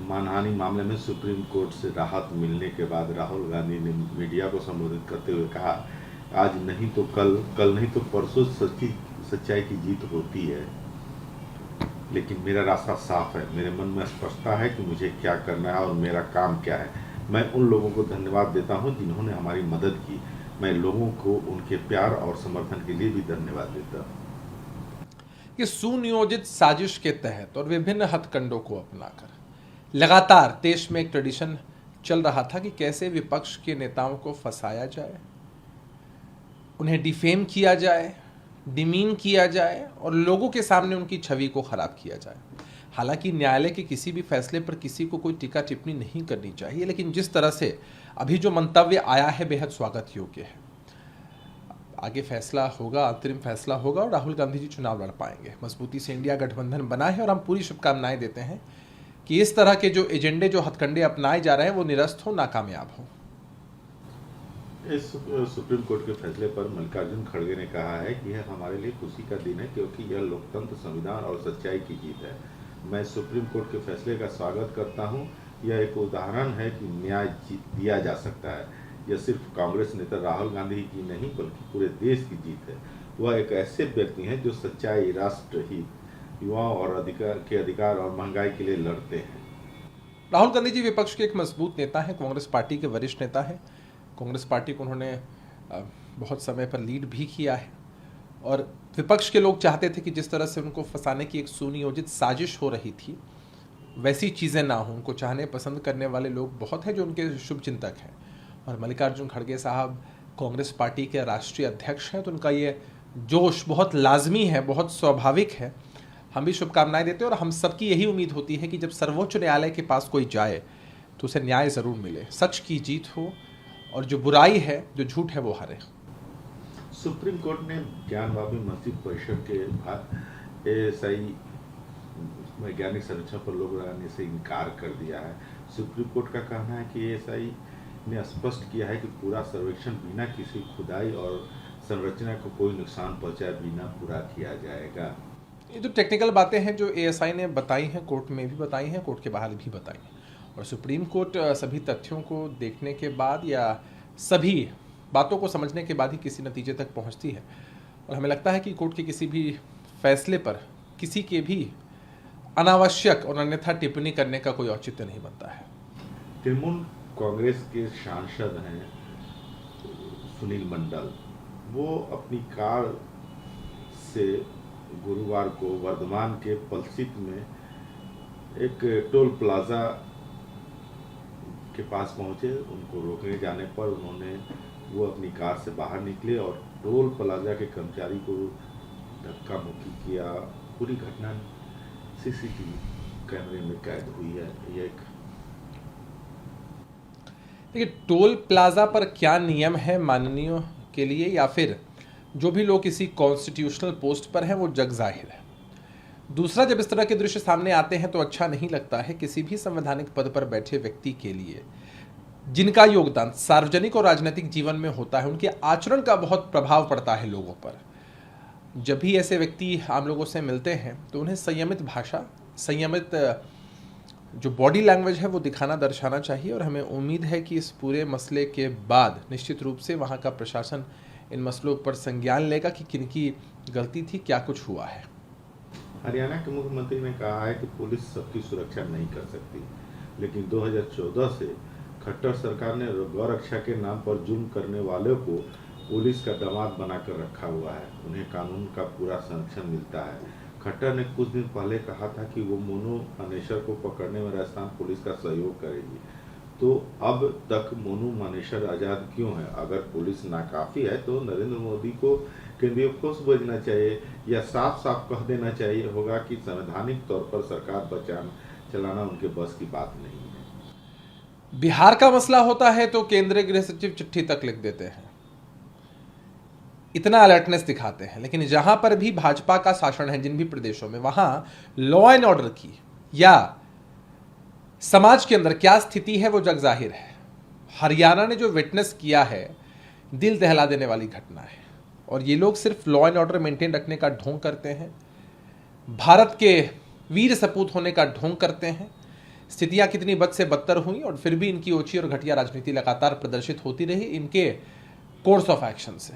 मानहानि मामले में सुप्रीम कोर्ट से राहत मिलने के बाद राहुल गांधी ने मीडिया को संबोधित करते हुए कहा, आज नहीं तो कल, कल नहीं तो परसों सच्चाई की जीत होती है। लेकिन मेरा रास्ता साफ है, मेरे मन में स्पष्टता है कि मुझे क्या करना है और मेरा काम क्या है। मैं उन लोगों को धन्यवाद देता हूं जिन्होंने हमारी मदद की। मैं लोगों को उनके प्यार और समर्थन के लिए भी धन्यवाद देता हूं। कि सुनियोजित साजिश के तहत और विभिन्न हथकंडों को अपनाकर लगातार देश में एक ट्रेडिशन चल रहा था कि कैसे विपक्ष के नेताओं को फंसाया जाए, उन्हें डिफेम किया जाए, डिमीन किया जाए और लोगों के सामने उनकी छवि को खराब किया जाए। हालांकि न्यायालय के किसी भी फैसले पर किसी को कोई टीका टिप्पणी नहीं करनी चाहिए, लेकिन जिस तरह से अभी जो मंतव्य आया है बेहद स्वागत योग्य है। आगे फैसला होगा, अंतरिम फैसला होगा और राहुल गांधी जी चुनाव लड़ पाएंगे। मजबूती से इंडिया गठबंधन बना है और हम पूरी शुभकामनाएं देते हैं कि इस तरह के जो एजेंडे, जो हथकंडे अपनाए जा रहे हैं वो निरस्त हो, नाकामयाब हो। इस सुप्रीम कोर्ट के फैसले पर मल्लिकार्जुन खड़गे ने कहा है कि यह हमारे लिए खुशी का दिन है, क्योंकि यह लोकतंत्र, संविधान और सच्चाई की जीत है। मैं सुप्रीम कोर्ट के फैसले का स्वागत करता हूं। यह एक उदाहरण है कि न्याय दिया जा सकता है। यह सिर्फ कांग्रेस नेता राहुल गांधी की नहीं बल्कि पूरे देश की जीत है। वह एक ऐसे व्यक्ति हैं जो सच्चाई, राष्ट्र हित, युवाओं और अधिकार और महंगाई के लिए लड़ते हैं। राहुल गांधी जी विपक्ष के एक मजबूत नेता हैं, कांग्रेस पार्टी के वरिष्ठ नेता हैं। कांग्रेस पार्टी को उन्होंने बहुत समय पर लीड भी किया है और विपक्ष के लोग चाहते थे कि जिस तरह से उनको फंसाने की एक सुनियोजित साजिश हो रही थी वैसी चीज़ें ना हो। उनको चाहने पसंद करने वाले लोग बहुत हैं जो उनके शुभचिंतक हैं और मल्लिकार्जुन खड़गे साहब कांग्रेस पार्टी के राष्ट्रीय अध्यक्ष हैं, तो उनका ये जोश बहुत लाजमी है, बहुत स्वाभाविक है। हम भी शुभकामनाएं देते हैं और हम सबकी यही उम्मीद होती है कि जब सर्वोच्च न्यायालय के पास कोई जाए तो उसे न्याय ज़रूर मिले, सच की जीत हो और जो बुराई है, जो झूठ है, वो हारे। सुप्रीम कोर्ट ने ज्ञानवापी मस्जिद परिषद के एएसआई वैज्ञानिक संरक्षण पर लोग लगाने से इनकार कर दिया है। सुप्रीम कोर्ट का कहना है कि एएसआई ने स्पष्ट किया है कि पूरा सर्वेक्षण बिना किसी खुदाई और संरचना को कोई नुकसान पहुंचाए बिना पूरा किया जाएगा। ये जो टेक्निकल बातें हैं जो एएसआई ने बताई हैं, कोर्ट में भी बताई हैं, कोर्ट के बाहर भी बताई हैं और सुप्रीम कोर्ट सभी तथ्यों को देखने के बाद या सभी बातों को समझने के बाद ही किसी नतीजे तक पहुंचती है और हमें लगता है कि कोर्ट के किसी भी फैसले पर किसी के भी अनावश्यक और अन्यथा टिप्पणी करने का कोई औचित्य नहीं बनता है। तृणमूल कांग्रेस के सांसद हैं सुनील मंडल, वो अपनी कार से गुरुवार को वर्धमान के पलसित में एक टोल प्लाजा के पास पहुंचे। उनको रोकने जाने पर वो अपनी कार से बाहर निकले और टोल प्लाजा के कर्मचारी को धक्का मुक्की किया। पूरी घटना सीसीटीवी कैमरे में कैद हुई है। देखिए, टोल प्लाजा पर क्या नियम है माननीयों के लिए या फिर जो भी लोग किसी कॉन्स्टिट्यूशनल पोस्ट पर हैं वो जग जाहिर है। दूसरा, जब इस तरह के दृश्य सामने आते हैं तो अच्छा नहीं लगता है किसी भी संवैधानिक पद पर बैठे व्यक्ति के लिए जिनका योगदान सार्वजनिक और राजनीतिक जीवन में होता है, उनके आचरण का बहुत प्रभाव पड़ता है लोगों पर। जब भी ऐसे व्यक्ति आम लोगों से मिलते हैं तो उन्हें संयमित भाषा, संयमित जो बॉडी लैंग्वेज है वो दिखाना, दर्शाना चाहिए और हमें उम्मीद है कि इस पूरे मसले के बाद निश्चित रूप से वहाँ का प्रशासन इन मसलों पर संज्ञान लेगा कि किनकी गलती थी, क्या कुछ हुआ है। हरियाणा के मुख्यमंत्री ने कहा है कि पुलिस सबकी सुरक्षा नहीं कर सकती, लेकिन 2014 से खट्टर सरकार ने गौरक्षा के नाम पर जुर्म करने वालों को पुलिस का दामाद बनाकर रखा हुआ है। उन्हें कानून का पूरा संरक्षण मिलता है। खट्टर ने कुछ दिन पहले कहा था कि वो मोनू मानेसर को पकड़ने में राजस्थान पुलिस का सहयोग करेगी। तो अब तक मोनू मानेसर आजाद क्यों है? अगर पुलिस नाकाफी है तो नरेंद्र मोदी को केंद्रीय फोर्स भेजना चाहिए या साफ साफ कह देना चाहिए होगा कि संवैधानिक तौर पर सरकार चलाना उनके बस की बात नहीं है। बिहार का मसला होता है तो केंद्रीय गृह सचिव चिट्ठी तक लिख देते हैं, इतना अलर्टनेस दिखाते हैं। लेकिन जहां पर भी भाजपा का शासन है जिन भी प्रदेशों में, वहां लॉ एंड ऑर्डर की या समाज के अंदर क्या स्थिति है वो जग जाहिर है। हरियाणा ने जो विटनेस किया है दिल दहला देने वाली घटना है और ये लोग सिर्फ लॉ एंड ऑर्डर मेंटेन रखने का ढोंग करते हैं, भारत के वीर सपूत होने का ढोंग करते हैं, स्थितियां कितनी बद से बदतर हुई और फिर भी इनकी ओछी और घटिया राजनीति लगातार प्रदर्शित होती रही इनके कोर्स ऑफ एक्शन से।